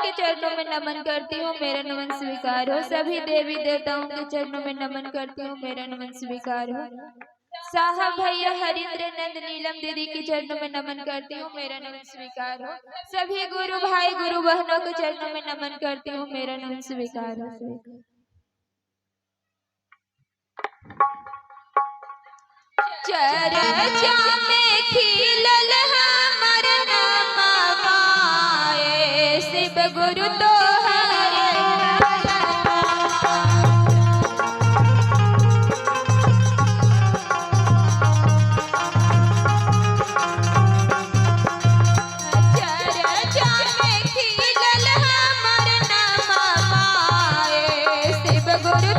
के चरणों में नमन करती हूँ, मेरा नमन स्वीकार हो। सभी देवी देवताओं के चरणों में नमन करती हूँ, मेरा नमन स्वीकार हो। साहब भैया हरिंद्र नंद नीलम दीदी के चरणों में नमन करती हूँ, मेरा नमन स्वीकार हो। सभी गुरु भाई गुरु बहनों के चरणों में नमन करती हूँ, मेरा नमन स्वीकार हो। चर्चा में खिलल हमर नमवाए, शिव गुरु तोहरे चर्चा में खिलल हमर नमवाए, शिव गुरु